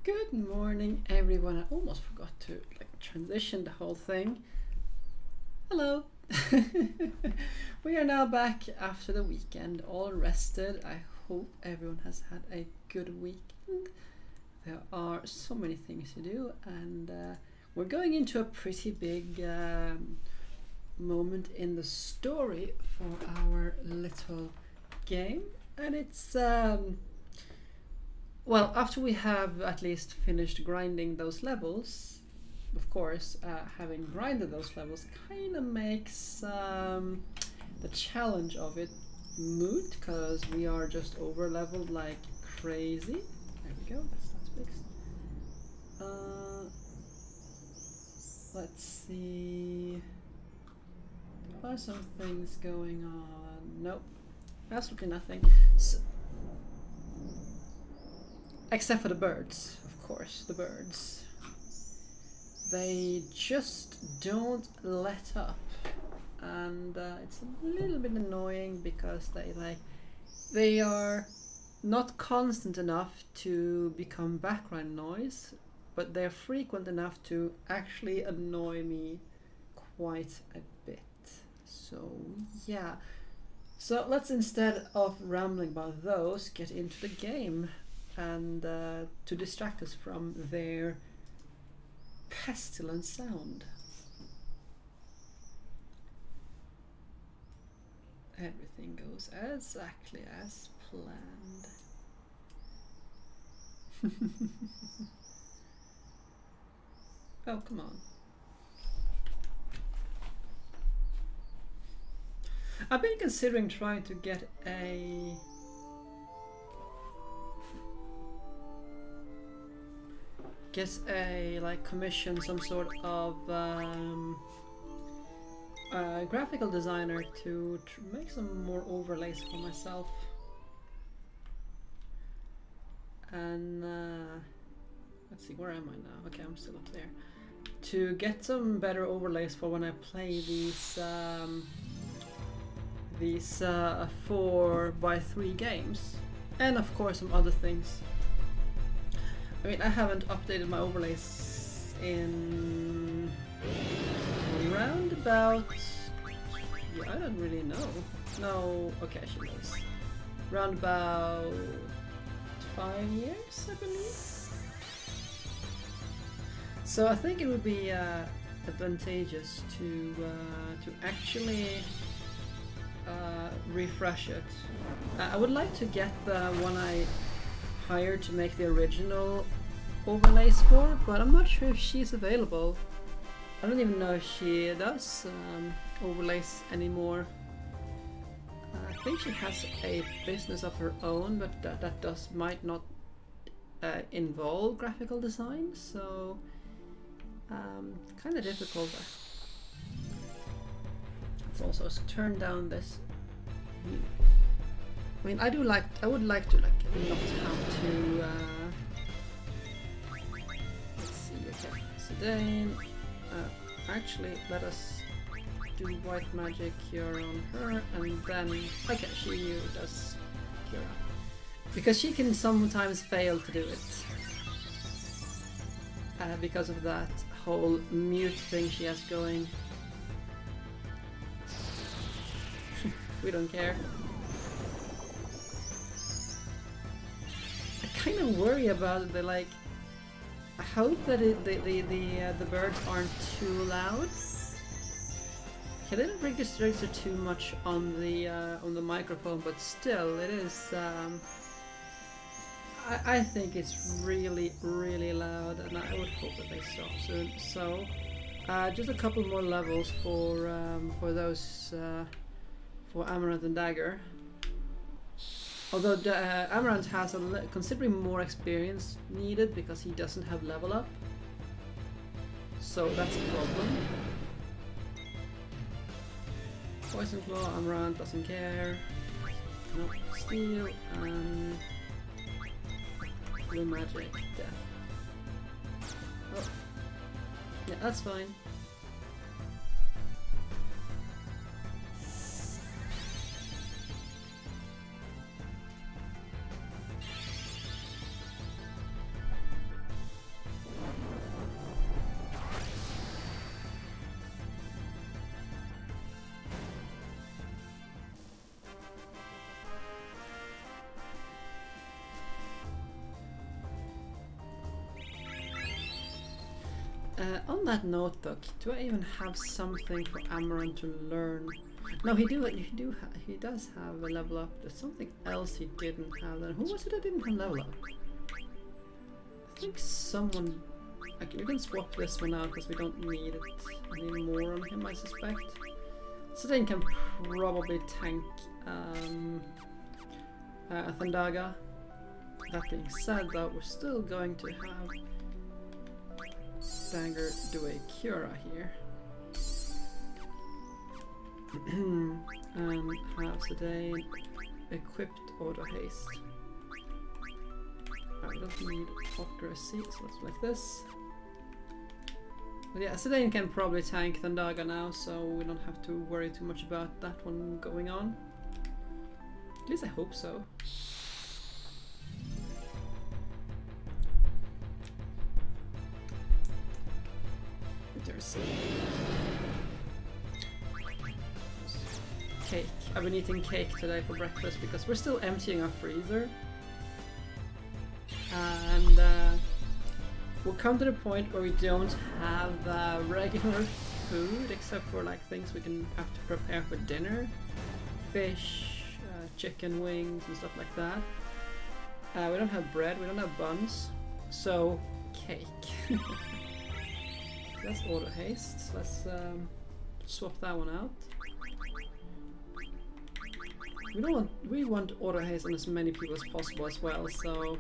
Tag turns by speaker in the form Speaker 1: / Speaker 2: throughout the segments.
Speaker 1: Good morning, everyone. I almost forgot to transition the whole thing. Hello. We are now back after the weekend, all rested. I hope everyone has had a good weekend. There are so many things to do, and we're going into a pretty big moment in the story for our little game, and it's well, after we have at least finished grinding those levels, of course, having grinded those levels kind of makes the challenge of it moot, because we are just over leveled like crazy. There we go, that's fixed. Let's see. There are some things going on. Nope, absolutely nothing. So, except for the birds, of course, the birds. They just don't let up, and it's a little bit annoying because they are not constant enough to become background noise, but they're frequent enough to actually annoy me quite a bit. So yeah, so let's, instead of rambling about those, get into the game. And to distract us from their pestilent sound. Everything goes exactly as planned. Oh, come on. I've been considering trying to get a commission some sort of graphical designer to make some more overlays for myself, and let's see, where am I now? Okay, I'm still up there. To get some better overlays for when I play these 4x3 games, and of course some other things. I mean, I haven't updated my overlays in around about, yeah, I don't really know. No, okay, she knows. Around about 5 years, I believe. So I think it would be advantageous to actually refresh it. I would like to get the one I hired to make the original overlays for, but I'm not sure if she's available. I don't even know if she does overlays anymore. I think she has a business of her own, but that might not involve graphical design, so kind of difficult. Let's also turn down this. I mean, I would like to not have to. Let's see. Okay, Sedaine. Actually, let us do white magic cure on her, and then okay, she does cure up, because she can sometimes fail to do it because of that whole mute thing she has going. We don't care. I kind of worry about it. I hope that the birds aren't too loud. Okay, they don't register too much on the microphone, but still, it is. I think it's really loud, and I would hope that they stop soon. So, just a couple more levels for those for Amaranth and Dagger. Although Amaranth has considerably more experience needed because he doesn't have level up, so that's a problem. Poison Claw, Amaranth doesn't care. Nope, Steel, and Blue Magic, Death. Oh, yeah, that's fine. On that note, though, do I even have something for Amaran to learn? No, he does have a level up. There's something else he didn't have. Then who was it that didn't have level up? I think someone. Okay, we can swap this one out because we don't need it anymore on him, I suspect. Sedaine can probably tank Thandaga. That being said, though, we're still going to have Stanger do a Cura here. And have Sedaine equipped auto haste. We don't need accuracy, so let's do like this. But yeah, Sedaine can probably tank Thandaga now, so we don't have to worry too much about that one going on. At least I hope so. There's cake. I've been eating cake today for breakfast because we're still emptying our freezer. And we'll come to the point where we don't have regular food except for like things we can have to prepare for dinner. Fish, chicken wings and stuff like that. We don't have bread, we don't have buns, so cake. That's auto haste. Let's swap that one out. We want auto haste on as many people as possible as well, so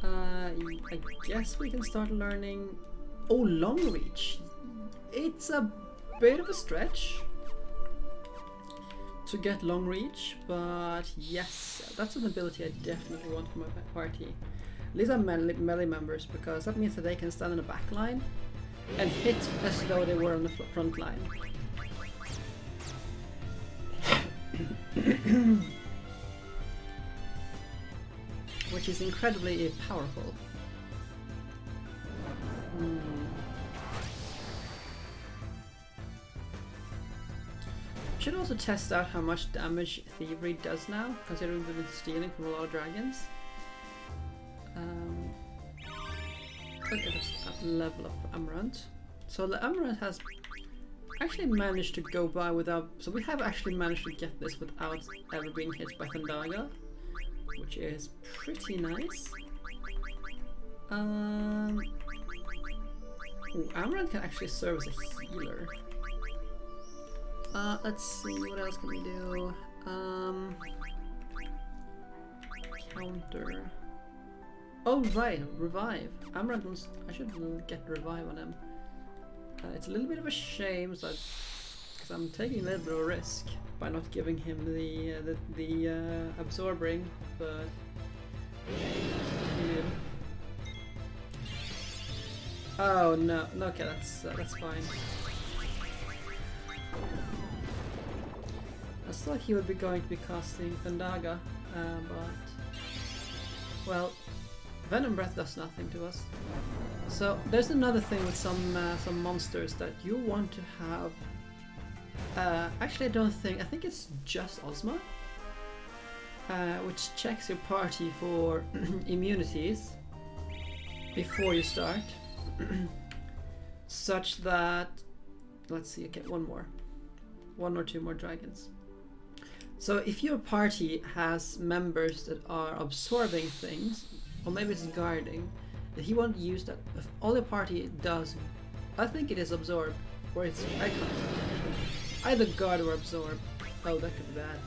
Speaker 1: I guess we can start learning. Oh, long reach. It's a bit of a stretch to get long reach, but yes, that's an ability I definitely want for my party. These are melee members because that means that they can stand in the back line and hit as though they were on the front line. Which is incredibly powerful. Should also test out how much damage Thievery does now, considering we've been stealing from a lot of dragons. Okay, that's a level of Amaranth. So the Amaranth has actually managed to go by without. So we have actually managed to get this without ever being hit by Thandaga, which is pretty nice. Ooh, Amaranth can actually serve as a healer. Let's see, what else can we do? Counter. Oh right, revive. Amaranth wants. I should get revive on him. It's a little bit of a shame, because I'm taking a little bit of a risk by not giving him the absorb ring, but yeah. Oh no, okay, that's fine. I thought he would be going to be casting Thandaga, but well, Venom Breath does nothing to us. So there's another thing with some monsters that you want to have. Actually, I think it's just Ozma, which checks your party for immunities before you start, such that, let's see, okay, one or two more dragons. So if your party has members that are absorbing things, or maybe it's guarding, that he won't use that. If all the party does, I think it is absorb, or it's icon. Either guard or absorb. Oh, that could be bad.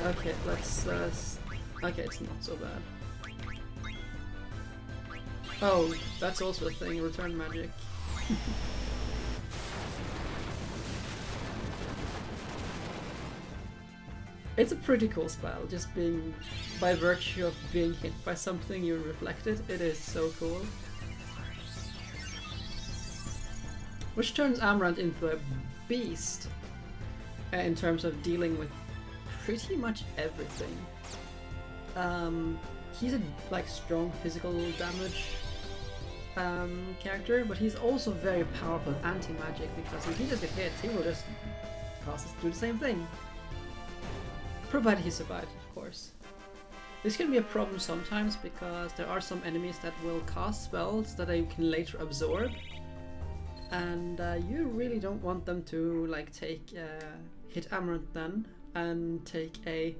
Speaker 1: Okay, let's. Okay, it's not so bad. Oh, that's also a thing. Return magic. It's a pretty cool spell, just being, by virtue of being hit by something you reflected, it is so cool. Which turns Amaranth into a beast in terms of dealing with pretty much everything. He's a strong physical damage character, but he's also very powerful anti-magic, because if he just gets hit, he will just cause us to do the same thing. Provided he survives, of course. This can be a problem sometimes because there are some enemies that will cast spells that they can later absorb, and you really don't want them to like take hit Amaranth then and take a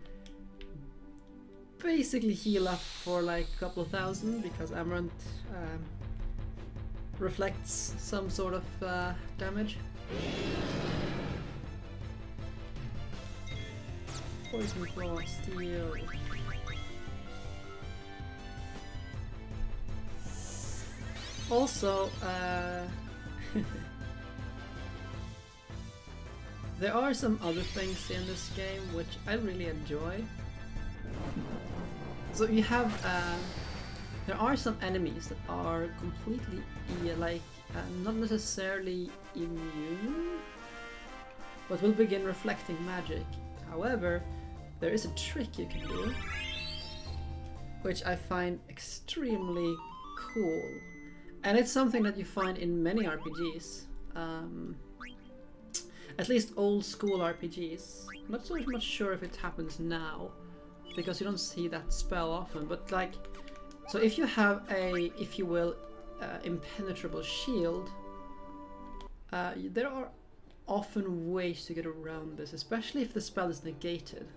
Speaker 1: basically heal up for like a couple of thousand, because Amaranth reflects some sort of damage. Poison Claw, Steel. Also, there are some other things in this game which I really enjoy. So you have, there are some enemies that are completely not necessarily immune, but will begin reflecting magic. However, there is a trick you can do, which I find extremely cool. And it's something that you find in many RPGs, at least old school RPGs. I'm not so much sure if it happens now, because you don't see that spell often, but like, so if you have a, if you will, impenetrable shield, there are often ways to get around this, especially if the spell is negated.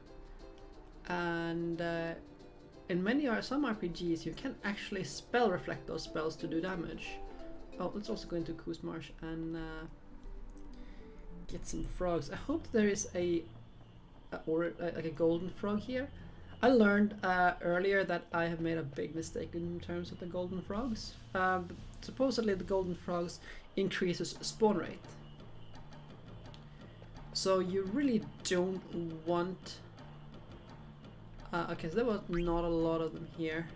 Speaker 1: And in some RPGs you can actually spell reflect those spells to do damage. Oh, let's also go into Coos Marsh and get some frogs. I hope there is like a golden frog here. I learned earlier that I have made a big mistake in terms of the golden frogs. Supposedly the golden frogs increases spawn rate. So you really don't want... okay, so there was not a lot of them here.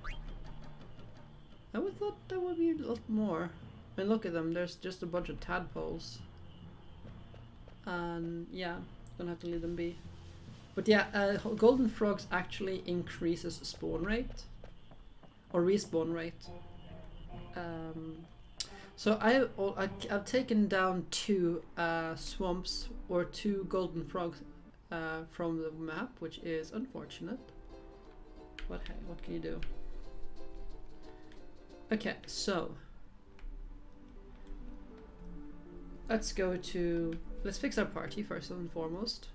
Speaker 1: I would thought there would be a lot more. I mean, look at them, there's just a bunch of tadpoles. And yeah, gonna have to leave them be. But yeah, golden frogs actually increases spawn rate. Or respawn rate. So I've taken down 2 swamps or 2 golden frogs from the map, which is unfortunate. But hey, what can you do? Okay, so let's fix our party first and foremost.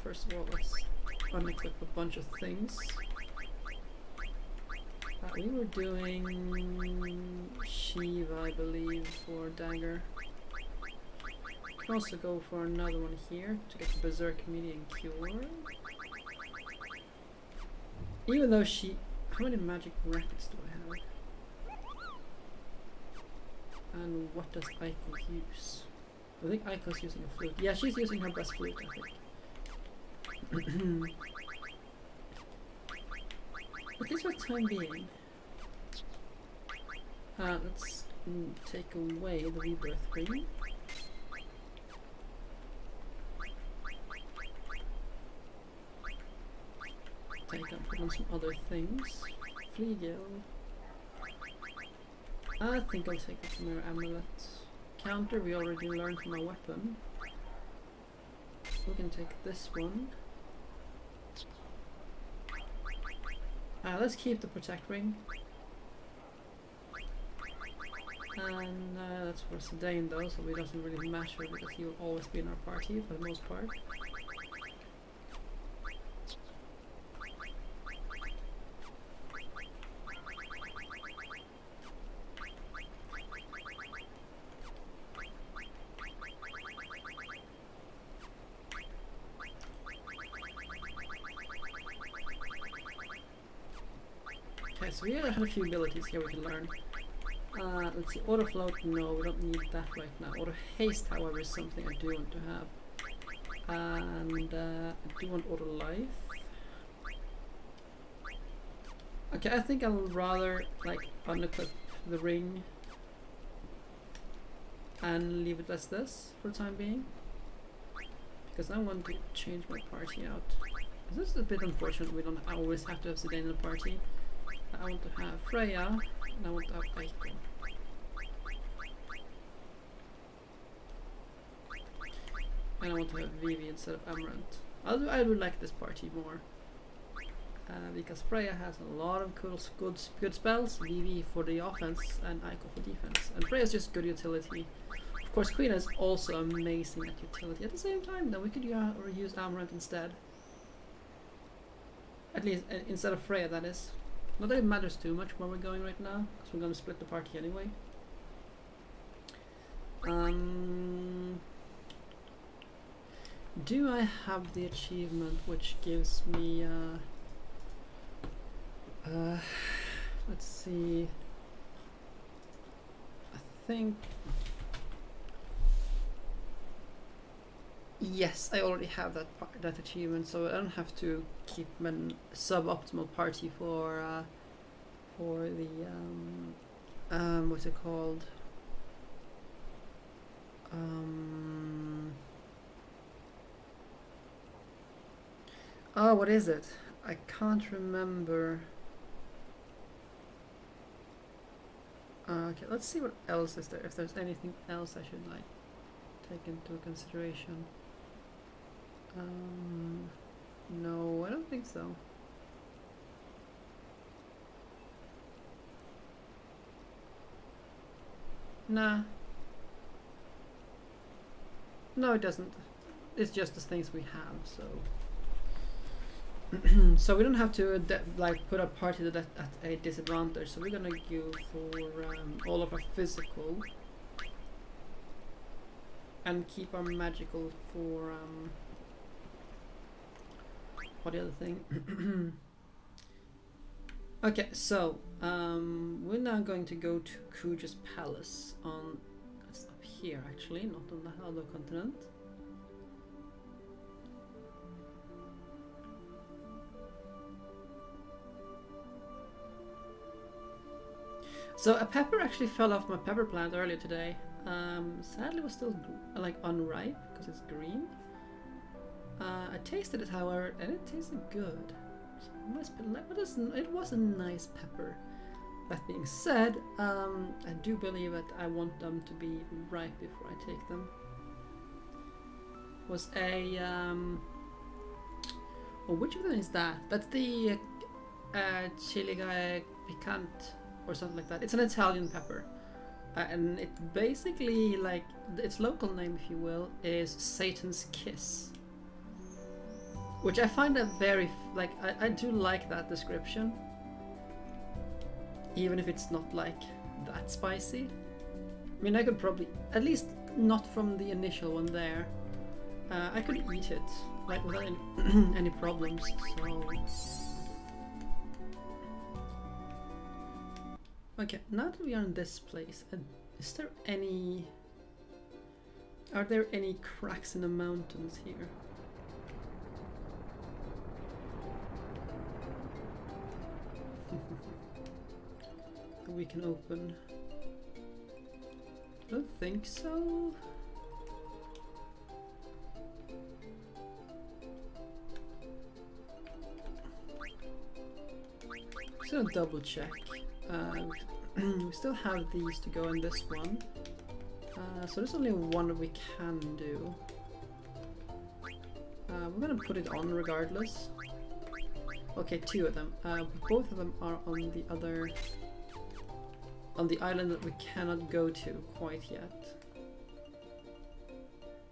Speaker 1: First of all, let's unequip a bunch of things. We were doing Shiva, I believe, for dagger. We can also go for another one here to get the Berserk Median Cure. Even though how many magic rackets do I have? And what does Aiko use? I think Aiko's using a flute. Yeah, she's using her best flute, I think. At least for the time being. Let's take away the rebirth ring. Put on some other things. Fleagill. I think I'll take the Chimera Amulet. Counter we already learned from our weapon. We can take this one. Let's keep the Protect Ring. And that's for Sedain though, so it doesn't really matter because he will always be in our party for the most part. Okay, so we have a few abilities here we can learn. Let's see, Auto Float, no, we don't need that right now. Auto Haste, however, is something I do want to have. And I do want Auto Life. Okay, I think I'll rather like unequip the ring and leave it as this for the time being. Because I want to change my party out. This is a bit unfortunate, we don't always have to have Sedain in the party. I want to have Freya, and I want to have Aiko. And I want to have Vivi instead of Amaranth. I would like this party more. because Freya has a lot of good spells, VV for the offense and Eiko for defense, and Freya's just good utility. Of course, Queen is also amazing at utility. At the same time, though, we could use Amarant instead. At least instead of Freya, that is. Not that it matters too much where we're going right now, because we're going to split the party anyway. Do I have the achievement which gives me let's see, I think yes, I already have that achievement, so I don't have to keep a suboptimal party for the what's it called, oh, what is it? I can't remember. Okay, let's see what else is there. If there's anything else I should like take into consideration. No, I don't think so. Nah. No, it doesn't. It's just the things we have, so. So we don't have to like put our party at a disadvantage. So we're gonna go for all of our physical and keep our magical for what the other thing. Okay, so we're now going to go to Kuja's palace on. It's up here actually, not on the other continent. So a pepper actually fell off my pepper plant earlier today. Sadly it was still like unripe because it's green. I tasted it however, and it tasted good. So it must be like, it was a nice pepper. That being said, I do believe that I want them to be ripe before I take them. Was a oh, which of them is that? That's the chili picante or something like that. It's an Italian pepper, and it basically, like, its local name, if you will, is Satan's Kiss, which I find a very like I do like that description, even if it's not like that spicy. I mean, I could probably, at least not from the initial one there, I could eat it like without any problems. So okay, now that we are in this place, is there any... Are there any cracks in the mountains here? That we can open? I don't think so. So double check. We still have these to go in this one. So there's only one we can do. We're gonna put it on regardless. Okay, two of them. Both of them are on the other... on the island that we cannot go to quite yet.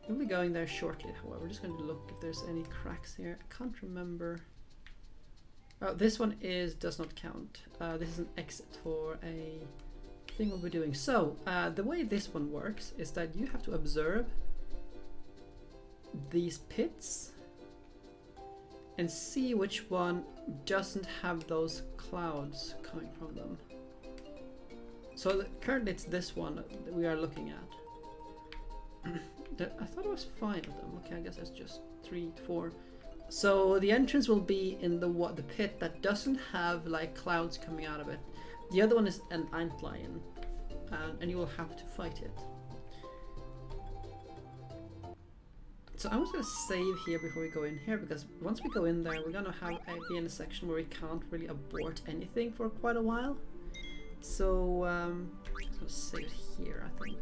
Speaker 1: We'll be going there shortly, however. We're just going to look if there's any cracks here. I can't remember. Oh, this one does not count. This is an exit for a thing we'll be doing. So, the way this one works is that you have to observe these pits and see which one doesn't have those clouds coming from them. So currently it's this one that we are looking at. I thought it was 5 of them. Okay, I guess that's just 3, 4. So the entrance will be in the pit that doesn't have like clouds coming out of it. The other one is an antlion, and you will have to fight it. So I'm just gonna save here before we go in here, because once we go in there, we're gonna be in a section where we can't really abort anything for quite a while. So I'm gonna save it here, I think.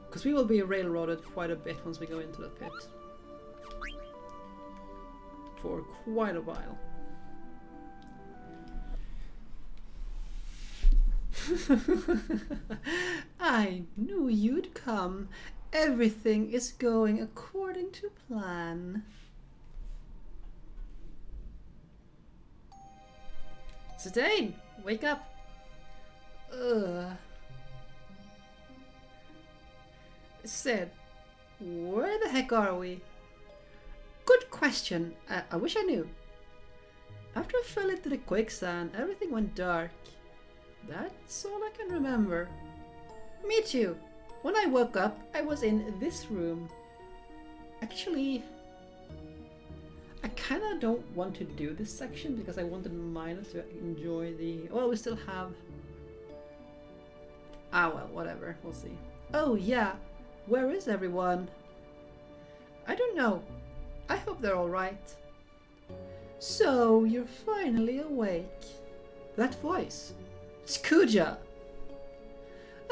Speaker 1: Because we will be railroaded quite a bit once we go into that pit. for quite a while. I knew you'd come. Everything is going according to plan. Zidane, wake up. Sid, where the heck are we? Good question. I wish I knew. After I fell into the quicksand, everything went dark. That's all I can remember. Me too. When I woke up, I was in this room. Actually, I kinda don't want to do this section because I wanted Milo to enjoy the... Well, we still have... Ah well, whatever, we'll see. Oh yeah, where is everyone? I don't know. I hope they're alright. So, you're finally awake. That voice. It's Kuja.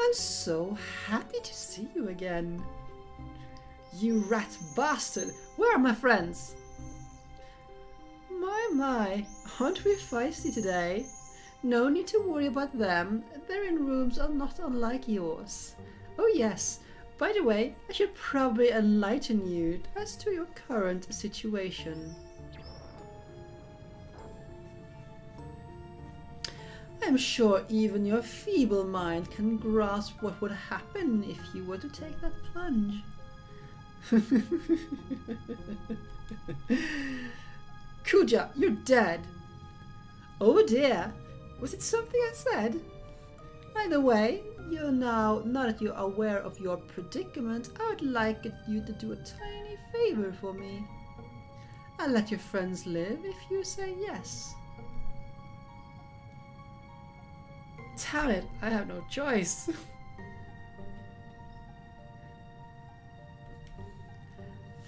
Speaker 1: I'm so happy to see you again. You rat bastard! Where are my friends? My, aren't we feisty today? No need to worry about them. They're in rooms not unlike yours. Oh yes, by the way, I should probably enlighten you as to your current situation. I'm sure even your feeble mind can grasp what would happen if you were to take that plunge. Kuja, you're dead! Oh dear, was it something I said? Either way, now that you're aware of your predicament, I would like you to do a tiny favor for me. I'll let your friends live if you say yes. Damn it, I have no choice.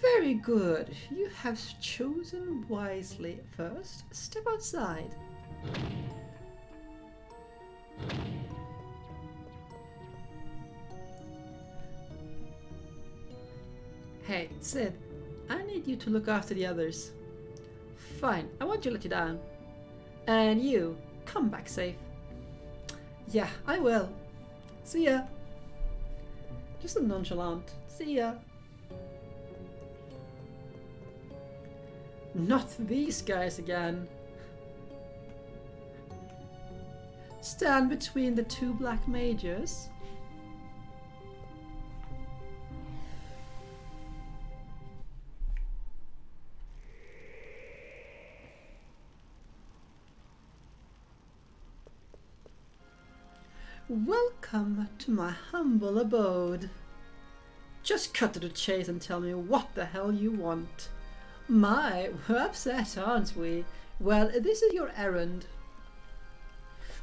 Speaker 1: Very good. You have chosen wisely. First, step outside. Hey, Sid, I need you to look after the others. Fine, I won't let you down. And you, come back safe. Yeah, I will. See ya. Just a nonchalant. See ya. Not these guys again. Stand between the two black mages. Welcome to my humble abode. Just cut to the chase and tell me what the hell you want. My, we're upset, aren't we? Well, this is your errand.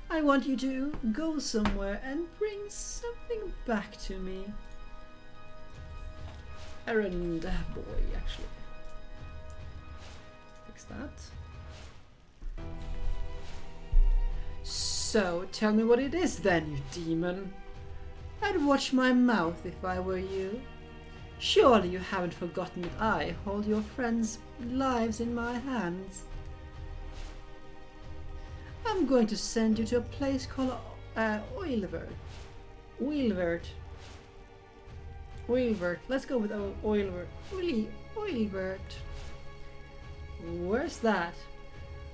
Speaker 1: I want you to go somewhere and bring something back to me. Errand boy, actually. Fix that. So, tell me what it is then, you demon. I'd watch my mouth if I were you. Surely you haven't forgotten that I hold your friends' lives in my hands. I'm going to send you to a place called Oilvert. Let's go with Oilvert. Oilvert. Where's that?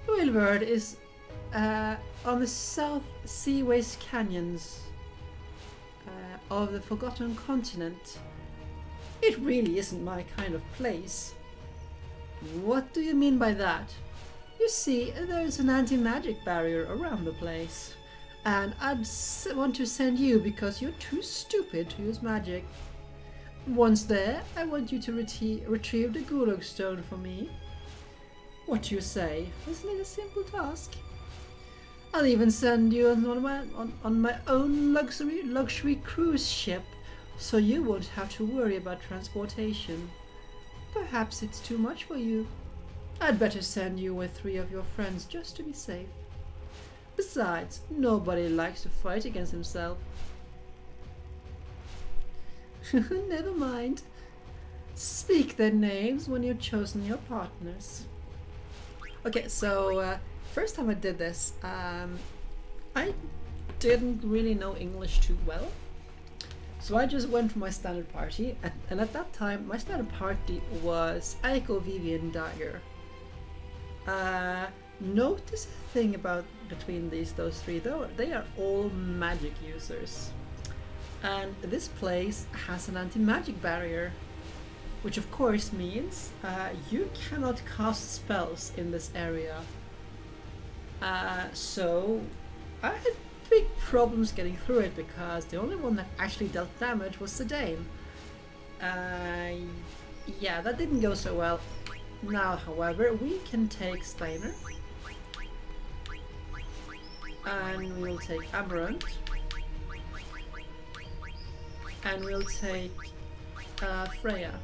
Speaker 1: Oilvert is on the South Seaways Canyons of the Forgotten Continent. It really isn't my kind of place. What do you mean by that? You see, there's an anti-magic barrier around the place, and I'd want to send you because you're too stupid to use magic. Once there, I want you to retrieve the Gulag Stone for me. What do you say? Isn't it a simple task? I'll even send you on my own luxury cruise ship, so you won't have to worry about transportation. Perhaps it's too much for you. I'd better send you with 3 of your friends just to be safe. Besides, nobody likes to fight against himself. Never mind. Speak their names when you've chosen your partners. Okay, so first time I did this, I didn't really know English too well. So I just went for my standard party, and at that time, my standard party was Aiko, Vivian, Dagger. Notice a thing about between those three though, they are all magic users. And this place has an anti-magic barrier, which of course means you cannot cast spells in this area. So I had big problems getting through it because the only one that actually dealt damage was Sedaine. Yeah, that didn't go so well. Now, however, we can take Steiner. And we'll take Errand. And we'll take Freya.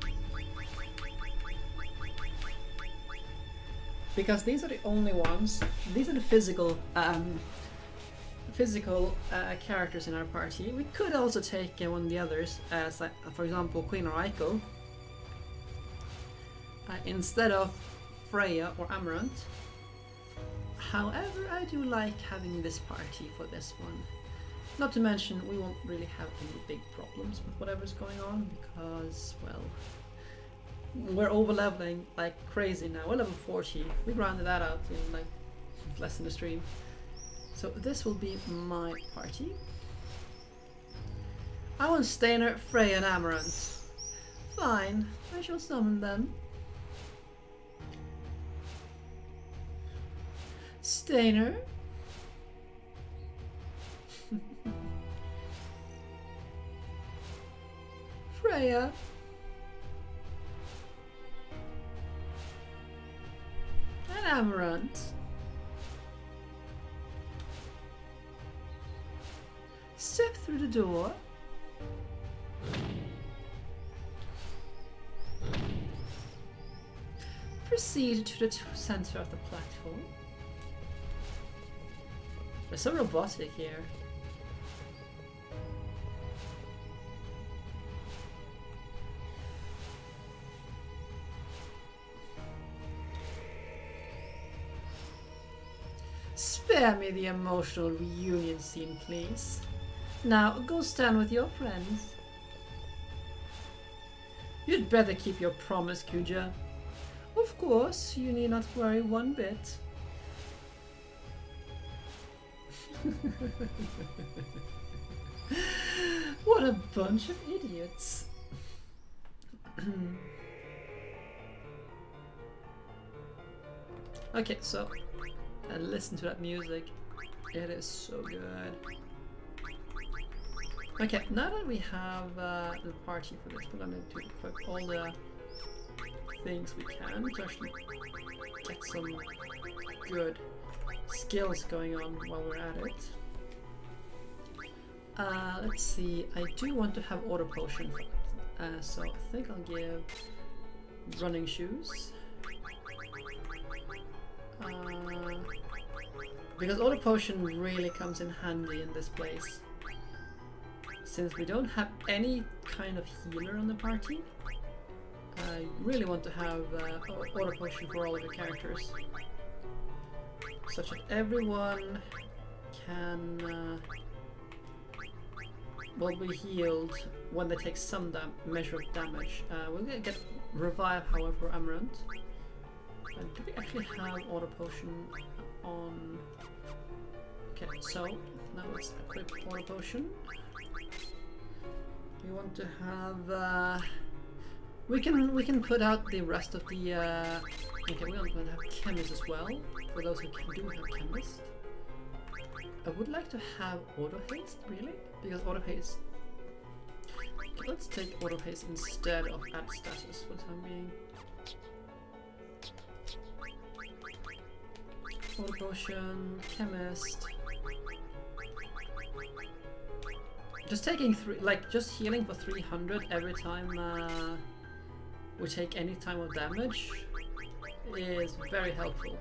Speaker 1: Because these are the only ones, these are the physical characters in our party. We could also take one of the others, as for example Queen or Aiko, instead of Freya or Errand. However, I do like having this party for this one. Not to mention, we won't really have any big problems with whatever's going on because, well, we're over leveling like crazy now. We're level 40. We rounded that out in like less than a stream. So this will be my party. I want Steiner, Freya and Errand. Fine, I shall summon them. Steiner. Freya. And Errand. Step through the door. Proceed to the center of the platform. They're so robotic here. Spare me the emotional reunion scene, please. Now, go stand with your friends. You'd better keep your promise, Kuja. Of course, you need not worry one bit. What a bunch of idiots. Okay, so listen to that music. It is so good. Okay, now that we have the party for this, we're gonna equip all the things we can to actually get some good skills going on while we're at it. Let's see, I do want to have auto potion, so I think I'll give running shoes. Because auto potion really comes in handy in this place. Since we don't have any kind of healer on the party, I really want to have auto potion for all of the characters, such that everyone can will be healed when they take some measure of damage. We'll get revive, however, for Errand. Do we actually have auto potion on? Okay, so now let's equip auto potion. We want to have we can put out the rest of the okay, we want to have chemist as well for those who do have chemist. I would like to have auto haste, really, because auto haste. Okay, let's take auto haste instead of add status for the time being. Auto potion, chemist. Just taking just healing for 300 every time we take any time of damage is very helpful.